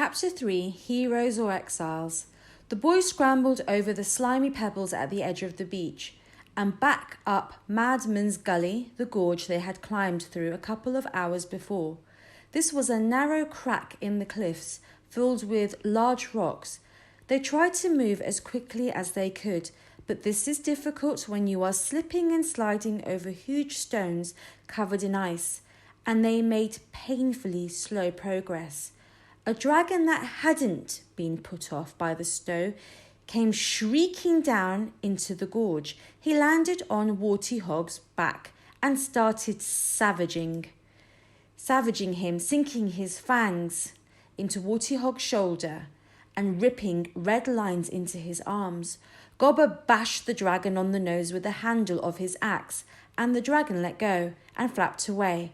Chapter 3, Heroes or Exiles. The boys scrambled over the slimy pebbles at the edge of the beach and back up Madman's Gully, the gorge they had climbed through a couple of hours before. This was a narrow crack in the cliffs filled with large rocks. They tried to move as quickly as they could, but this is difficult when you are slipping and sliding over huge stones covered in ice, and they made painfully slow progress. A dragon that hadn't been put off by the snow came shrieking down into the gorge. He landed on Warty Hog's back and started savaging him, sinking his fangs into Warty Hog's shoulder and ripping red lines into his arms. Gobber bashed the dragon on the nose with the handle of his axe, and the dragon let go and flapped away.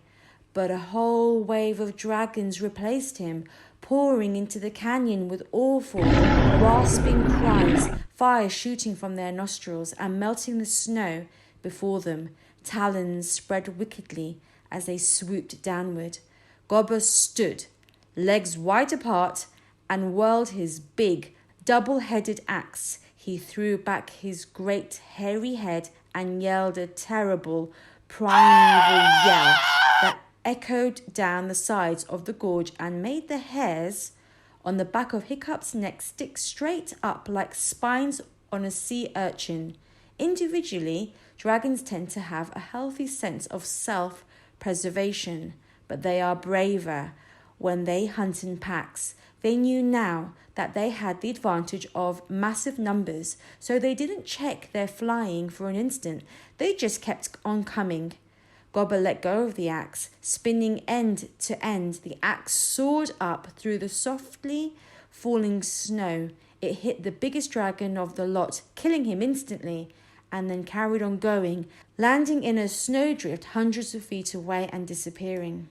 But a whole wave of dragons replaced him, pouring into the canyon with awful, rasping cries, fire shooting from their nostrils and melting the snow before them. Talons spread wickedly as they swooped downward. Gobber stood, legs wide apart, and whirled his big, double-headed axe. He threw back his great, hairy head and yelled a terrible, primeval yell that echoed down the sides of the gorge and made the hairs on the back of Hiccup's neck stick straight up like spines on a sea urchin. Individually, dragons tend to have a healthy sense of self-preservation, but they are braver when they hunt in packs. They knew now that they had the advantage of massive numbers, so they didn't check their flying for an instant. They just kept on coming. Gobber let go of the axe, spinning end to end. The axe soared up through the softly falling snow. It hit the biggest dragon of the lot, killing him instantly, and then carried on going, landing in a snowdrift hundreds of feet away and disappearing.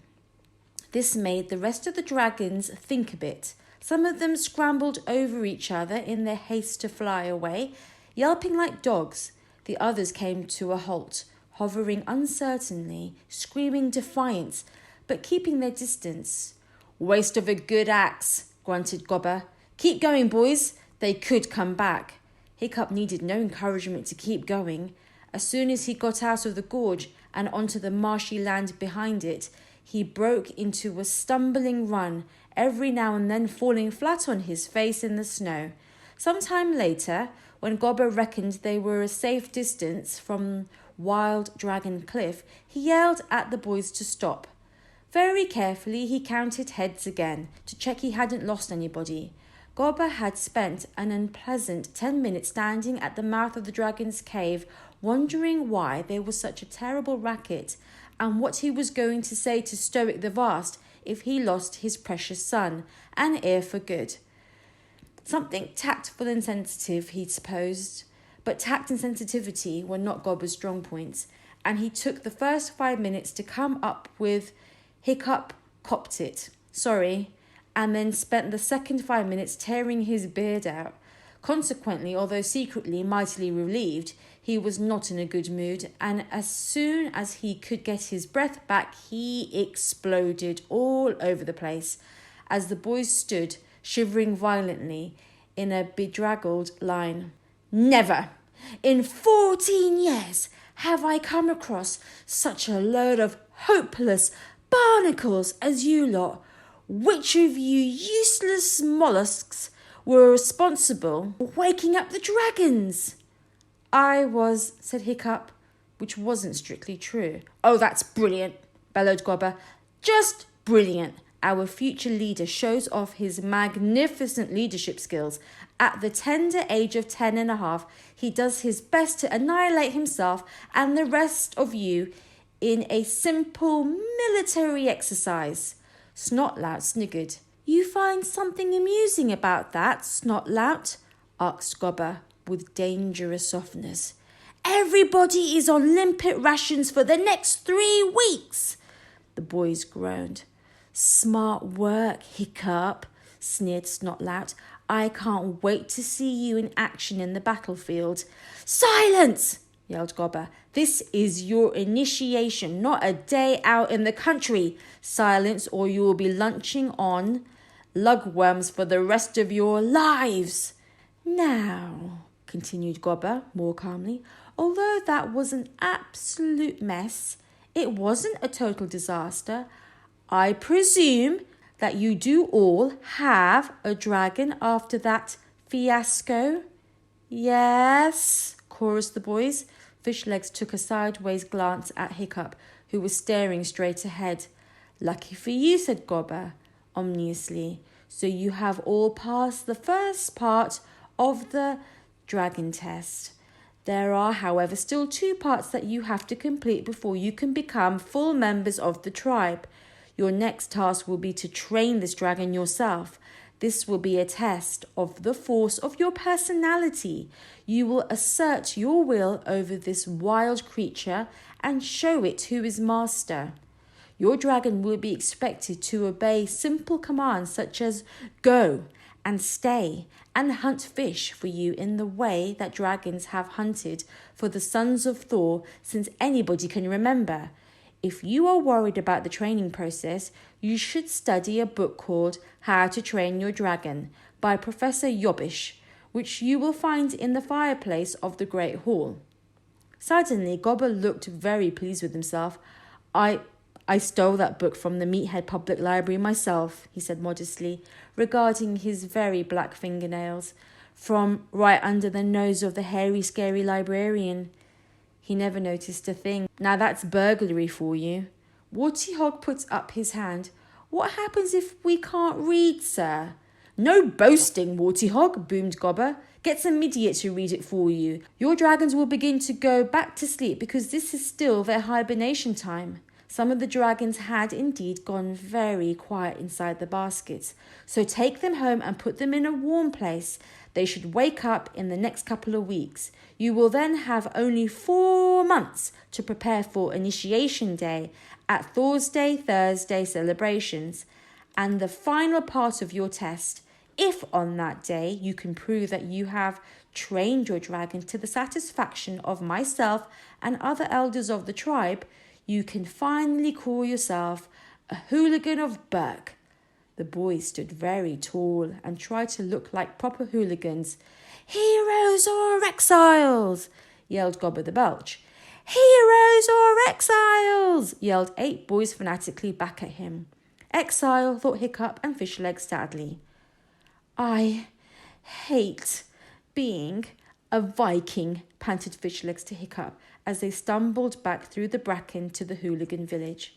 This made the rest of the dragons think a bit. Some of them scrambled over each other in their haste to fly away, yelping like dogs. The others came to a halt, hovering uncertainly, screaming defiance, but keeping their distance. "Waste of a good axe," grunted Gobber. "Keep going, boys. They could come back." Hiccup needed no encouragement to keep going. As soon as he got out of the gorge and onto the marshy land behind it, he broke into a stumbling run, every now and then falling flat on his face in the snow. Some time later, when Gobber reckoned they were a safe distance from Wild Dragon Cliff, he yelled at the boys to stop. Very carefully, he counted heads again to check he hadn't lost anybody. Gobber had spent an unpleasant 10 minutes standing at the mouth of the dragon's cave, wondering why there was such a terrible racket and what he was going to say to Stoic the Vast if he lost his precious son and heir for good. Something tactful and sensitive, he supposed, but tact and sensitivity were not Gobber's strong points, and he took the first 5 minutes to come up with "Hiccup copped it, sorry," and then spent the second 5 minutes tearing his beard out. Consequently, although secretly mightily relieved, he was not in a good mood, and as soon as he could get his breath back, he exploded all over the place as the boys stood, shivering violently, in a bedraggled line. "Never in 14 years have I come across such a load of hopeless barnacles as you lot. Which of you useless mollusks were responsible for waking up the dragons?" "I was," said Hiccup, which wasn't strictly true. "Oh, that's brilliant," bellowed Gobber. "Just brilliant. Our future leader shows off his magnificent leadership skills. At the tender age of 10 and a half, he does his best to annihilate himself and the rest of you in a simple military exercise." Snotlout sniggered. "You find something amusing about that, Snotlout?" asked Gobber with dangerous softness. "Everybody is on limpet rations for the next 3 weeks." The boys groaned. "Smart work, Hiccup," sneered Snotlout. "I can't wait to see you in action in the battlefield." "Silence!" yelled Gobber. "This is your initiation, not a day out in the country. Silence, or you will be lunching on Lugworms for the rest of your lives. Now, continued Gobber more calmly, although that was an absolute mess, it wasn't a total disaster. I presume that you do all have a dragon after that fiasco? Yes, chorused the boys. Fishlegs took a sideways glance at Hiccup, who was staring straight ahead. Lucky for you, said Gobber ominously. So you have all passed the first part of the dragon test. There are, however, still 2 parts that you have to complete before you can become full members of the tribe. Your next task will be to train this dragon yourself. This will be a test of the force of your personality. You will assert your will over this wild creature and show it who is master. Your dragon will be expected to obey simple commands such as go and stay and hunt fish for you in the way that dragons have hunted for the sons of Thor since anybody can remember. If you are worried about the training process, you should study a book called How to Train Your Dragon by Professor Yobbish, which you will find in the fireplace of the Great Hall. Suddenly, Gobber looked very pleased with himself. I stole that book from the Meathead Public Library myself, he said modestly, regarding his very black fingernails, from right under the nose of the hairy, scary librarian. He never noticed a thing. Now that's burglary for you. Warty Hog puts up his hand. What happens if we can't read, sir? No boasting, Warty Hog, boomed Gobber. Get some idiot to read it for you. Your dragons will begin to go back to sleep because this is still their hibernation time. Some of the dragons had indeed gone very quiet inside the baskets, so take them home and put them in a warm place. They should wake up in the next couple of weeks. You will then have only 4 months to prepare for Initiation Day at Thursday celebrations and the final part of your test. If on that day you can prove that you have trained your dragon to the satisfaction of myself and other elders of the tribe, you can finally call yourself a hooligan of Berk. The boys stood very tall and tried to look like proper hooligans. Heroes or exiles, yelled Gobber the Belch. Heroes or exiles, yelled 8 boys fanatically back at him. Exile, thought Hiccup and Fishlegs sadly. I hate being a Viking, panted Fishlegs to Hiccup as they stumbled back through the bracken to the hooligan village.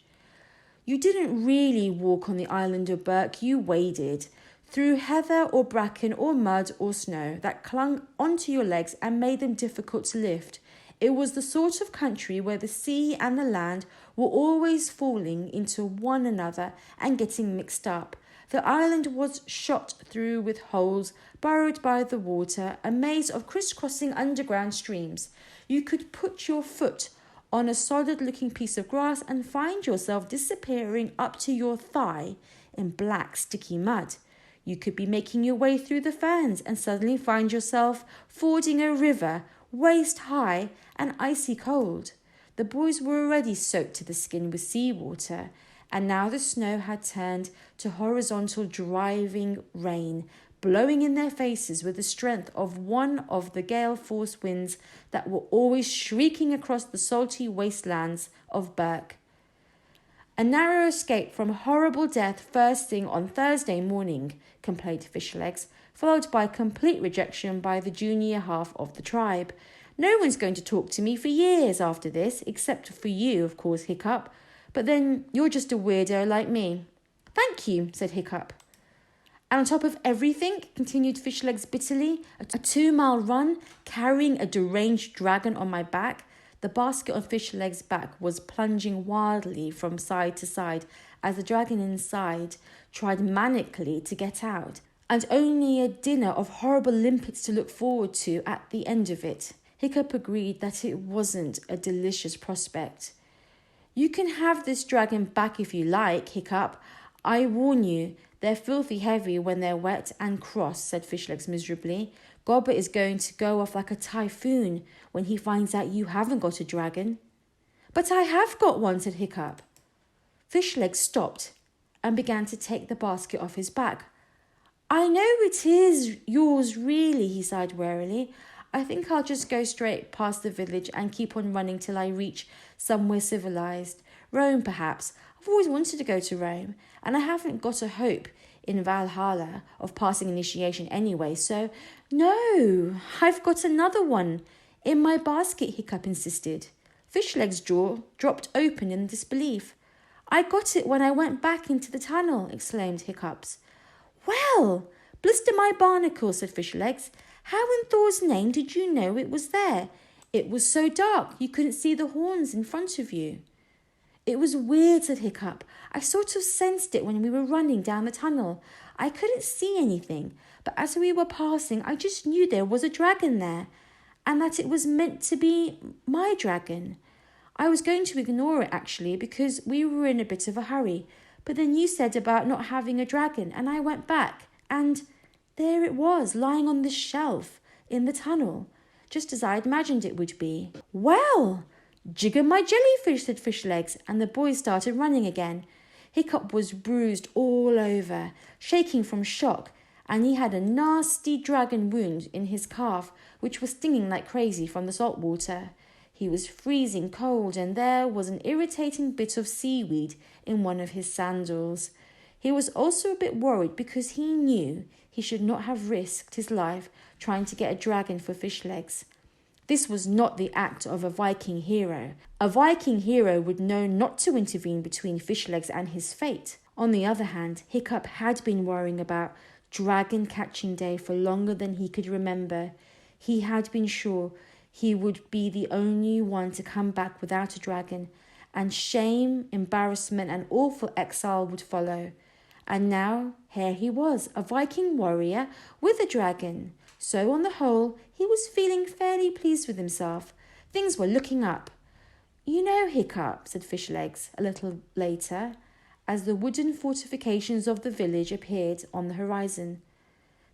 You didn't really walk on the island of Berk, you waded through heather or bracken or mud or snow that clung onto your legs and made them difficult to lift. It was the sort of country where the sea and the land were always falling into one another and getting mixed up. The island was shot through with holes burrowed by the water, a maze of crisscrossing underground streams. You could put your foot on a solid-looking piece of grass and find yourself disappearing up to your thigh in black, sticky mud. You could be making your way through the ferns and suddenly find yourself fording a river waist-high and icy cold. The boys were already soaked to the skin with seawater, and now the snow had turned to horizontal driving rain, blowing in their faces with the strength of one of the gale-force winds that were always shrieking across the salty wastelands of Berk. A narrow escape from horrible death first thing on Thursday morning, complained Fishlegs, followed by complete rejection by the junior half of the tribe. No one's going to talk to me for years after this, except for you, of course, Hiccup. But then you're just a weirdo like me. Thank you, said Hiccup. And on top of everything, continued Fishlegs bitterly, a 2-mile run carrying a deranged dragon on my back. The basket on Fishlegs' back was plunging wildly from side to side as the dragon inside tried manically to get out, and only a dinner of horrible limpets to look forward to at the end of it. Hiccup agreed that it wasn't a delicious prospect. You can have this dragon back if you like, Hiccup. I warn you, they're filthy heavy when they're wet and cross, said Fishlegs miserably. Gobber is going to go off like a typhoon when he finds out you haven't got a dragon. But I have got one, said Hiccup. Fishlegs stopped and began to take the basket off his back. I know it is yours, really, he sighed wearily. I think I'll just go straight past the village and keep on running till I reach somewhere civilized. Rome, perhaps. I've always wanted to go to Rome, and I haven't got a hope in Valhalla of passing initiation anyway, so no, I've got another one in my basket, Hiccup insisted. Fishleg's jaw dropped open in disbelief. I got it when I went back into the tunnel, exclaimed Hiccups. Well, blister my barnacles, said Fishlegs. How in Thor's name did you know it was there? It was so dark you couldn't see the horns in front of you. It was weird, said Hiccup. I sort of sensed it when we were running down the tunnel. I couldn't see anything, but as we were passing, I just knew there was a dragon there, and that it was meant to be my dragon. I was going to ignore it, actually, because we were in a bit of a hurry, but then you said about not having a dragon, and I went back, and there it was, lying on the shelf in the tunnel, just as I imagined it would be. Well, jigger my jellyfish, said Fishlegs, and the boys started running again. Hiccup was bruised all over, shaking from shock, and he had a nasty dragon wound in his calf, which was stinging like crazy from the salt water. He was freezing cold, and there was an irritating bit of seaweed in one of his sandals. He was also a bit worried because he knew he should not have risked his life trying to get a dragon for Fishlegs. This was not the act of a Viking hero. A Viking hero would know not to intervene between Fishlegs and his fate. On the other hand, Hiccup had been worrying about Dragon Catching Day for longer than he could remember. He had been sure he would be the only one to come back without a dragon, and shame, embarrassment, and awful exile would follow. And now, here he was, a Viking warrior with a dragon. So, on the whole, he was feeling fairly pleased with himself. Things were looking up. You know, Hiccup, said Fishlegs a little later, as the wooden fortifications of the village appeared on the horizon.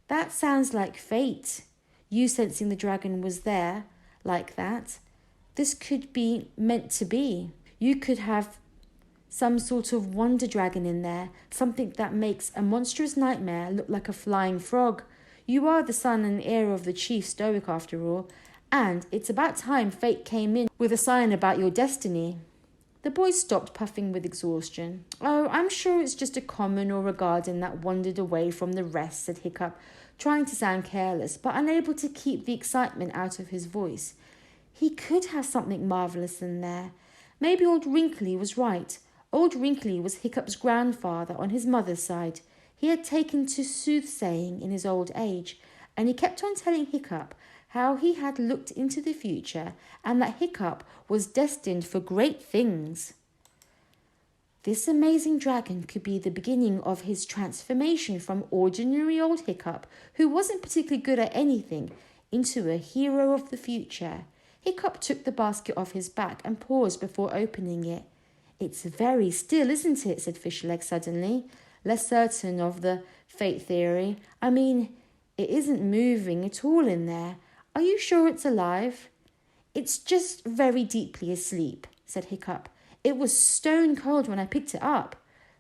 That sounds like fate. You sensing the dragon was there, like that. This could be meant to be. You could have some sort of wonder dragon in there, something that makes a monstrous nightmare look like a flying frog. You are the son and heir of the chief stoic after all, and it's about time fate came in with a sign about your destiny. The boys stopped, puffing with exhaustion. Oh, I'm sure it's just a common or a garden that wandered away from the rest, said Hiccup, trying to sound careless, but unable to keep the excitement out of his voice. He could have something marvellous in there. Maybe old Wrinkly was right. Old Wrinkly was Hiccup's grandfather on his mother's side. He had taken to soothsaying in his old age, and he kept on telling Hiccup how he had looked into the future and that Hiccup was destined for great things. This amazing dragon could be the beginning of his transformation from ordinary old Hiccup, who wasn't particularly good at anything, into a hero of the future. Hiccup took the basket off his back and paused before opening it. It's very still, isn't it? Said Fishleg suddenly, less certain of the fate theory. I mean, it isn't moving at all in there. Are you sure it's alive? It's just very deeply asleep, said Hiccup. It was stone cold when I picked it up.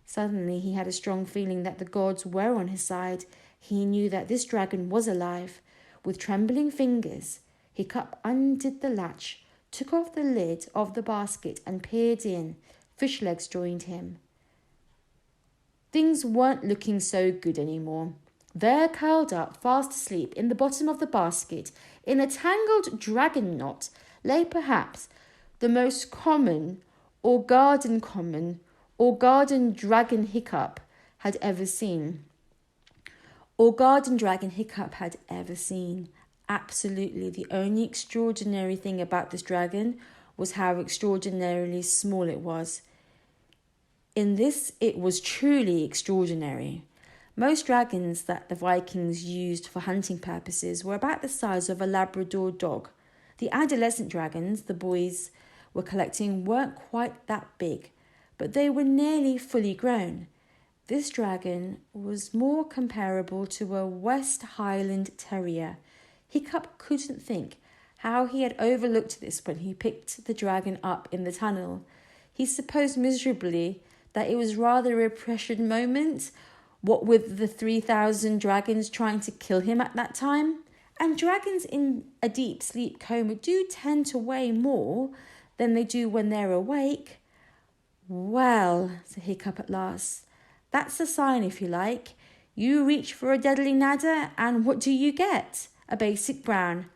Suddenly he had a strong feeling that the gods were on his side. He knew that this dragon was alive. With trembling fingers, Hiccup undid the latch, took off the lid of the basket and peered in. Fishlegs joined him. Things weren't looking so good anymore. There, curled up, fast asleep, in the bottom of the basket, in a tangled dragon knot, lay perhaps the most common or garden dragon Hiccup had ever seen. Absolutely, the only extraordinary thing about this dragon was how extraordinarily small it was. In this, it was truly extraordinary. Most dragons that the Vikings used for hunting purposes were about the size of a Labrador dog. The adolescent dragons the boys were collecting weren't quite that big, but they were nearly fully grown. This dragon was more comparable to a West Highland Terrier. Hiccup couldn't think how he had overlooked this when he picked the dragon up in the tunnel. He supposed miserably that it was rather a prescient moment, What with the 3,000 dragons trying to kill him at that time. And dragons in a deep sleep coma do tend to weigh more than they do when they're awake. Well, said Hiccup at last, that's a sign if you like. You reach for a deadly nada and what do you get? A basic brown.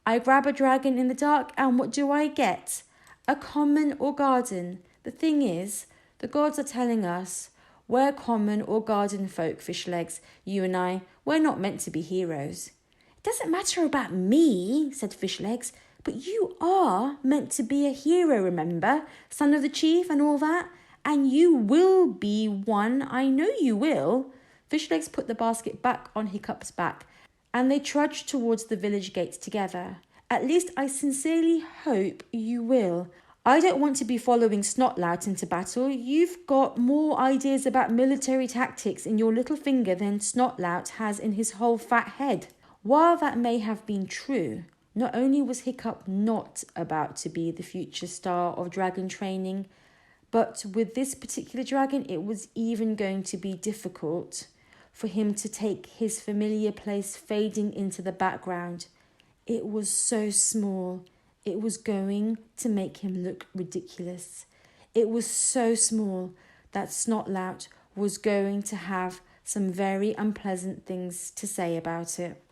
I grab a dragon in the dark and what do I get? A common or garden. The thing is, the gods are telling us we're common or garden folk, Fishlegs. You and I, we're not meant to be heroes. It doesn't matter about me, said Fishlegs, but you are meant to be a hero, remember? Son of the chief and all that. And you will be one, I know you will. Fishlegs put the basket back on Hiccup's back, and they trudged towards the village gates together. At least I sincerely hope you will. I don't want to be following Snotlout into battle. You've got more ideas about military tactics in your little finger than Snotlout has in his whole fat head. While that may have been true, not only was Hiccup not about to be the future star of dragon training, but with this particular dragon, it was even going to be difficult for him to take his familiar place fading into the background. It was so small. It was going to make him look ridiculous. It was so small that Snotlout was going to have some very unpleasant things to say about it.